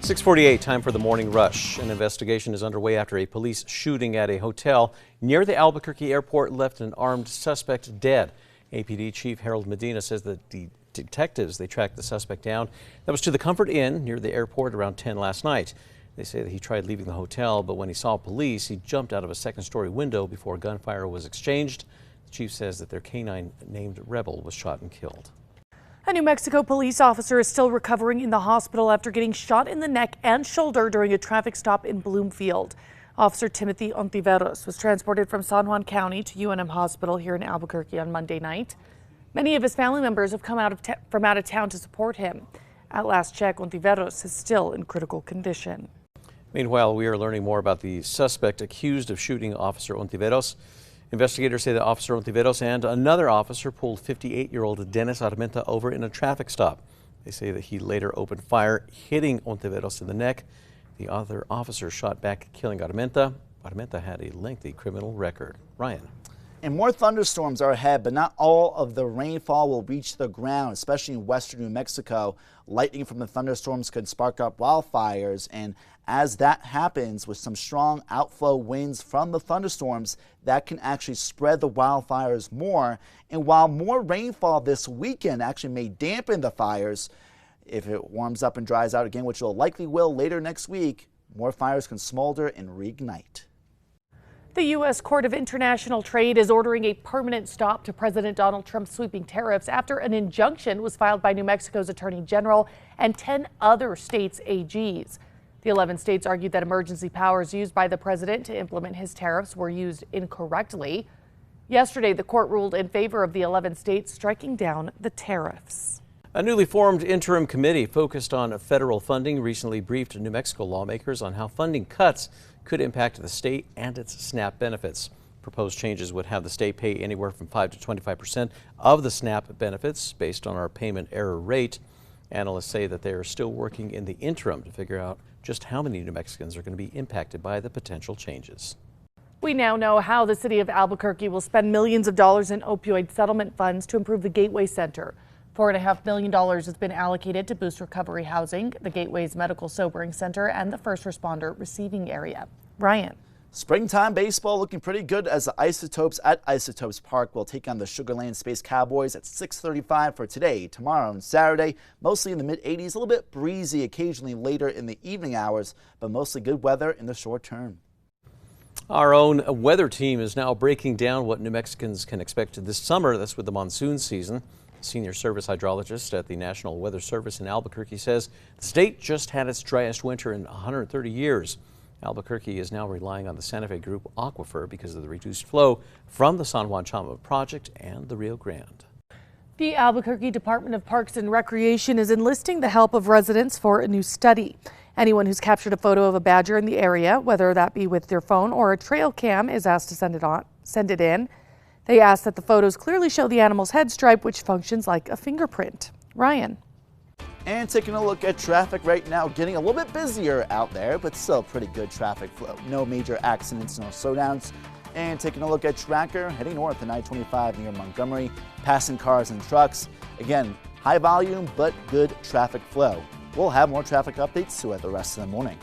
6:48, time for the morning rush. An investigation is underway after a police shooting at a hotel near the Albuquerque airport left an armed suspect dead. APD Chief Harold Medina says that the detectives, they tracked the suspect down. That was to the Comfort Inn near the airport around 10 last night. They say that he tried leaving the hotel, but when he saw police, he jumped out of a second-story window before gunfire was exchanged. The chief says that their canine named Rebel was shot and killed. A New Mexico police officer is still recovering in the hospital after getting shot in the neck and shoulder during a traffic stop in Bloomfield. Officer Timothy Ontiveros was transported from San Juan County to UNM Hospital here in Albuquerque on Monday night. Many of his family members have come from out of town to support him. At last check, Ontiveros is still in critical condition. Meanwhile, we are learning more about the suspect accused of shooting Officer Ontiveros. Investigators say that Officer Ontiveros and another officer pulled 58-year-old Dennis Armenta over in a traffic stop. They say that he later opened fire, hitting Ontiveros in the neck. The other officer shot back, killing Armenta. Armenta had a lengthy criminal record. Ryan. And more thunderstorms are ahead, but not all of the rainfall will reach the ground, especially in western New Mexico. Lightning from the thunderstorms could spark up wildfires, and as that happens, with some strong outflow winds from the thunderstorms, that can actually spread the wildfires more. And while more rainfall this weekend actually may dampen the fires, if it warms up and dries out again, which it likely will later next week, more fires can smolder and reignite. The U.S. Court of International Trade is ordering a permanent stop to President Donald Trump's sweeping tariffs after an injunction was filed by New Mexico's Attorney General and 10 other states' AGs. The 11 states argued that emergency powers used by the president to implement his tariffs were used incorrectly. Yesterday, the court ruled in favor of the 11 states striking down the tariffs. A newly formed interim committee focused on federal funding recently briefed New Mexico lawmakers on how funding cuts could impact the state and its SNAP benefits. Proposed changes would have the state pay anywhere from 5 to 25% of the SNAP benefits based on our payment error rate. Analysts say that they are still working in the interim to figure out just how many New Mexicans are going to be impacted by the potential changes. We now know how the city of Albuquerque will spend millions of dollars in opioid settlement funds to improve the Gateway Center. $4.5 million has been allocated to boost recovery housing, the Gateway's medical sobering center, and the first responder receiving area. Ryan. Springtime baseball looking pretty good as the Isotopes at Isotopes Park will take on the Sugar Land Space Cowboys at 6:35 for today, tomorrow, and Saturday. Mostly in the mid-80s, a little bit breezy occasionally later in the evening hours, but mostly good weather in the short term. Our own weather team is now breaking down what New Mexicans can expect this summer. That's with the monsoon season. Senior service hydrologist at the National Weather Service in Albuquerque says the state just had its driest winter in 130 years. Albuquerque is now relying on the Santa Fe Group aquifer because of the reduced flow from the San Juan Chama project and the Rio Grande. The Albuquerque Department of Parks and Recreation is enlisting the help of residents for a new study. Anyone who's captured a photo of a badger in the area, whether that be with their phone or a trail cam, is asked to send it in. They ask that the photos clearly show the animal's head stripe, which functions like a fingerprint. Ryan. And taking a look at traffic right now, getting a little bit busier out there, but still pretty good traffic flow. No major accidents, no slowdowns. And taking a look at Tracker, heading north on I-25 near Montgomery, passing cars and trucks. Again, high volume, but good traffic flow. We'll have more traffic updates throughout the rest of the morning.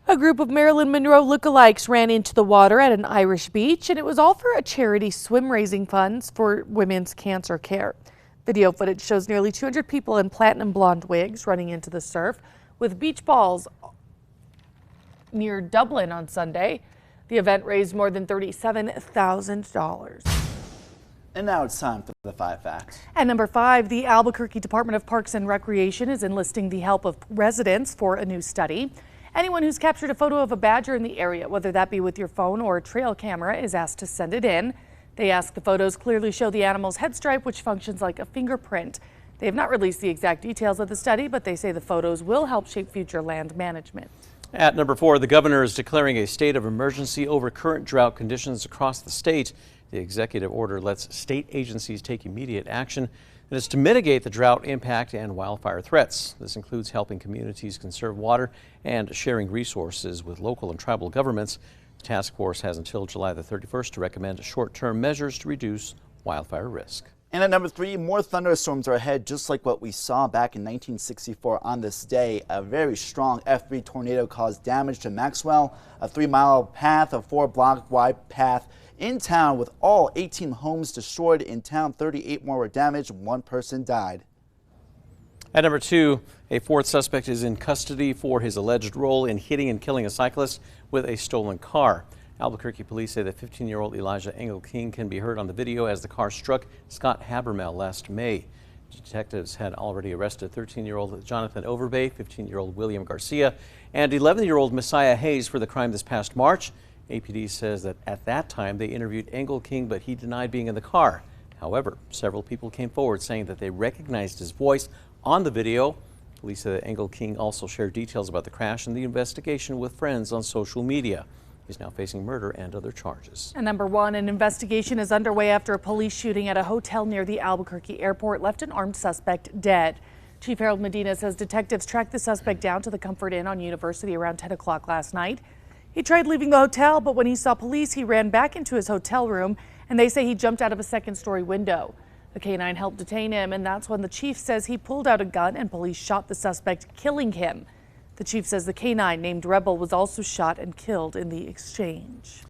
A group of Marilyn Monroe lookalikes ran into the water at an Irish beach, and it was all for a charity swim raising funds for women's cancer care. Video footage shows nearly 200 people in platinum blonde wigs running into the surf with beach balls near Dublin on Sunday. The event raised more than $37,000. And now it's time for the 5 facts. At number 5, the Albuquerque Department of Parks and Recreation is enlisting the help of residents for a new study. Anyone who's captured a photo of a badger in the area, whether that be with your phone or a trail camera, is asked to send it in. They ask the photos clearly show the animal's head stripe, which functions like a fingerprint. They have not released the exact details of the study, but they say the photos will help shape future land management. At number 4, the governor is declaring a state of emergency over current drought conditions across the state. The executive order lets state agencies take immediate action. It is to mitigate the drought impact and wildfire threats. This includes helping communities conserve water and sharing resources with local and tribal governments. The task force has until July the 31st to recommend short-term measures to reduce wildfire risk. And at number 3, more thunderstorms are ahead, just like what we saw back in 1964 on this day. A very strong F3 tornado caused damage to Maxwell, a 3-mile path, a 4-block wide path in town with all 18 homes destroyed in town. 38 more were damaged. 1 person died. At number 2, a 4th suspect is in custody for his alleged role in hitting and killing a cyclist with a stolen car. Albuquerque police say that 15-year-old Elijah Engel King can be heard on the video as the car struck Scott Habermel last May. Detectives had already arrested 13-year-old Jonathan Overbay, 15-year-old William Garcia, and 11-year-old Messiah Hayes for the crime this past March. APD says that at that time they interviewed Engel King, but he denied being in the car. However, several people came forward saying that they recognized his voice on the video. Police say that Engel King also shared details about the crash and the investigation with friends on social media. He's now facing murder and other charges. And number 1, an investigation is underway after a police shooting at a hotel near the Albuquerque airport left an armed suspect dead. Chief Harold Medina says detectives tracked the suspect down to the Comfort Inn on University around 10 o'clock last night. He tried leaving the hotel, but when he saw police, he ran back into his hotel room, and they say he jumped out of a 2nd-story window. The K-9 helped detain him, and that's when the chief says he pulled out a gun and police shot the suspect, killing him. The chief says the K-9 named Rebel was also shot and killed in the exchange.